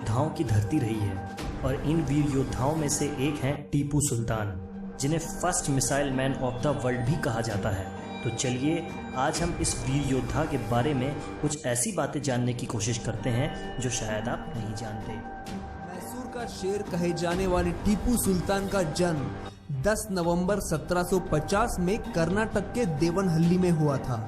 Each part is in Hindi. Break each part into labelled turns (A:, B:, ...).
A: योद्धाओं की धरती रही है और इन वीर योद्धाओं में से एक हैं टीपू सुल्तान, जिन्हें first missile man of the world भी कहा जाता है। तो चलिए आज हम इस वीर योद्धा के बारे में कुछ ऐसी बातें जानने की कोशिश करते हैं जो शायद आप नहीं जानते।
B: मैसूर का शेर कहे जाने वाले टीपू सुल्तान का जन्म 10 नवंबर 1750 में कर्नाटक के देवनहल्ली में हुआ था।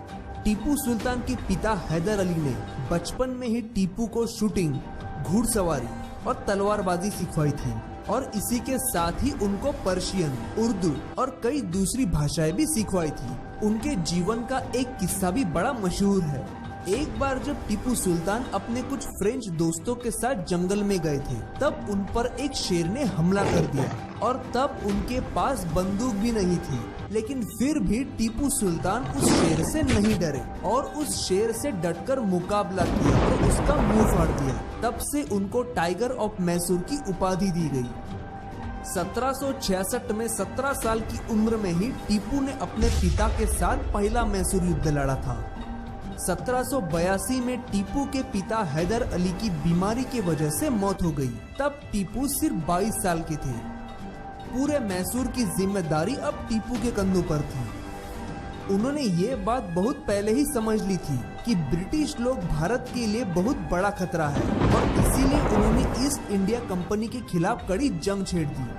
B: टीपू सुल्तान के पिता हैदर अली ने बचपन में ही टीपू को शूटिंग, घुड़सवारी और तलवारबाजी सिखवाई थी और इसी के साथ ही उनको पर्शियन, उर्दू और कई दूसरी भाषाएं भी सिखवाई थी। उनके जीवन का एक किस्सा भी बड़ा मशहूर है। एक बार जब टीपू सुल्तान अपने कुछ फ्रेंच दोस्तों के साथ जंगल में गए थे, तब उन पर एक शेर ने हमला कर दिया और तब उनके पास बंदूक भी नहीं थी, लेकिन फिर भी टीपू सुल्तान उस शेर से नहीं डरे और उस शेर से डटकर मुकाबला किया और उसका मुंह फाड़ दिया। तब से उनको टाइगर ऑफ मैसूर की उपाधि दी गई। 1766 में 17 साल की उम्र में ही टीपू ने अपने पिता के साथ पहला मैसूर युद्ध लड़ा था। 1782 में टीपू के पिता हैदर अली की बीमारी की वजह से मौत हो गई। तब टीपू सिर्फ 22 साल के थे। पूरे मैसूर की जिम्मेदारी अब टीपू के कंधों पर थी। उन्होंने ये बात बहुत पहले ही समझ ली थी कि ब्रिटिश लोग भारत के लिए बहुत बड़ा खतरा है और इसीलिए उन्होंने ईस्ट इंडिया कंपनी के खिलाफ कड़ी जंग छेड़ दी।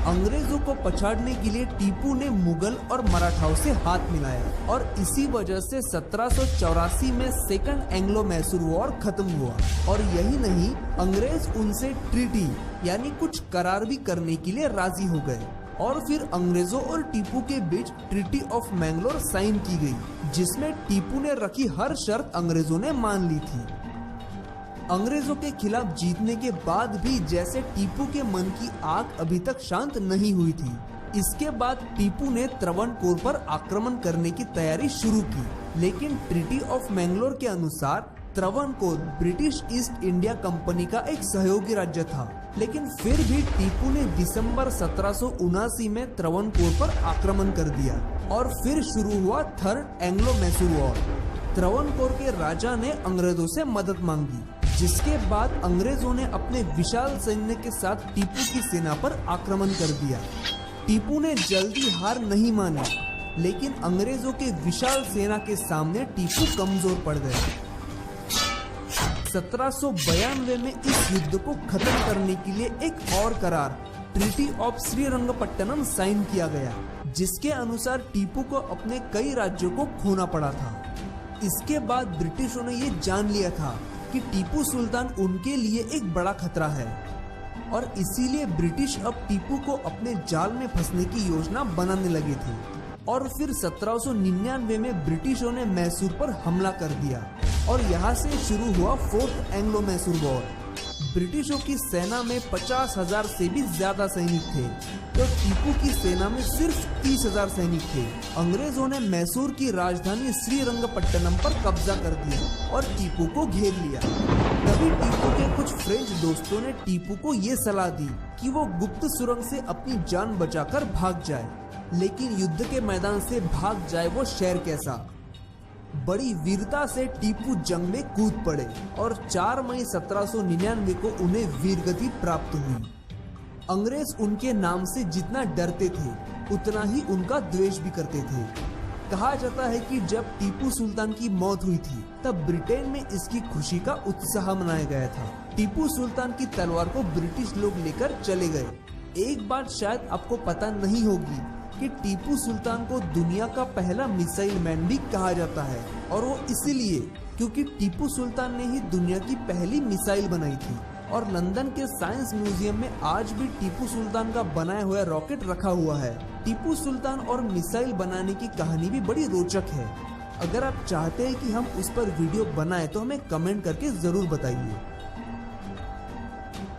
B: अंग्रेजों को पछाड़ने के लिए टीपू ने मुगल और मराठाओं से हाथ मिलाया और इसी वजह से 1784 में सेकंड एंग्लो मैसूर वॉर खत्म हुआ। और यही नहीं, अंग्रेज उनसे ट्रीटी यानी कुछ करार भी करने के लिए राजी हो गए और फिर अंग्रेजों और टीपू के बीच ट्रीटी ऑफ मैंगलोर साइन की गई, जिसमें टीपू ने रखी हर शर्त अंग्रेजों ने मान ली थी। अंग्रेजों के खिलाफ जीतने के बाद भी जैसे टीपू के मन की आग अभी तक शांत नहीं हुई थी। इसके बाद टीपू ने त्रावणकोर पर आक्रमण करने की तैयारी शुरू की, लेकिन ट्रीटी ऑफ मैंगलोर के अनुसार Travancore British east India company का एक सहयोगी राज्य था। लेकिन फिर भी टीपू ने दिसंबर 1779 में त्रावणकोर पर आक्रमण कर दिया और फिर शुरू हुआ third Anglo Mysore war. Travancore के राजा ने अंग्रेजों से मदद मांगी, जिसके बाद अंग्रेजों ने अपने विशाल सैन्य के साथ टीपू की सेना पर आक्रमण कर दिया। टीपू ने जल्दी हार नहीं मानी, लेकिन अंग्रेजों के विशाल सेना के सामने टीपू कमजोर पड़ गए। 1792 में इस युद्ध को खत्म करने के लिए एक और करार ट्रीटी ऑफ श्रीरंगपट्टनम साइन किया गया, जिसके अनुसार टीपू को अपने कई राज्यों को खोना पड़ा था। इसके बाद ब्रिटिशों ने ये जान लिया था कि टीपू सुल्तान उनके लिए एक बड़ा खतरा है और इसीलिए ब्रिटिश अब टीपू को अपने जाल में फंसने की योजना बनाने लगे थे। और फिर 1799 में ब्रिटिशों ने मैसूर पर हमला कर दिया और यहाँ से शुरू हुआ फोर्थ एंग्लो मैसूर वॉर। ब्रिटिशों की सेना में 50,000 से भी ज्यादा सैनिक थे, तो टीपू की सेना में सिर्फ 30,000 सैनिक थे। अंग्रेजों ने मैसूर की राजधानी श्रीरंगपट्टनम पर कब्जा कर दिया और टीपू को घेर लिया। तभी टीपू के कुछ फ्रेंच दोस्तों ने टीपू को ये सलाह दी कि वो गुप्त सुरंग से अपनी जान बचाकर भाग जाए, लेकिन युद्ध के मैदान से भाग जाए वो शेर कैसा। बड़ी वीरता से टीपू जंग में कूद पड़े और 4 मई 1799 को उन्हें वीरगति प्राप्त हुई। अंग्रेज उनके नाम से जितना डरते थे, उतना ही उनका द्वेष भी करते थे। कहा जाता है कि जब टीपू सुल्तान की मौत हुई थी, तब ब्रिटेन में इसकी खुशी का उत्साह मनाया गया था। टीपू सुल्तान की तलवार को ब्रिटिश लोग लेकर चले गए। एक बात शायद आपको पता नहीं होगी कि टीपू सुल्तान को दुनिया का पहला मिसाइल मैन भी कहा जाता है, और वो इसीलिए क्योंकि टीपू सुल्तान ने ही दुनिया की पहली मिसाइल बनाई थी। और लंदन के साइंस म्यूजियम में आज भी टीपू सुल्तान का बनाया हुआ रॉकेट रखा हुआ है। टीपू सुल्तान और मिसाइल बनाने की कहानी भी बड़ी रोचक है। अगर आप चाहते हैं कि हम उस पर वीडियो बनाएं तो हमें कमेंट करके जरूर बताइए।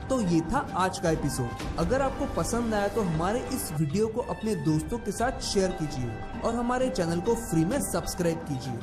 B: तो ये था आज का एपिसोड। अगर आपको पसंद आया तो हमारे इस वीडियो को अपने दोस्तों के साथ शेयर कीजिए और हमारे चैनल को फ्री में सब्सक्राइब कीजिए।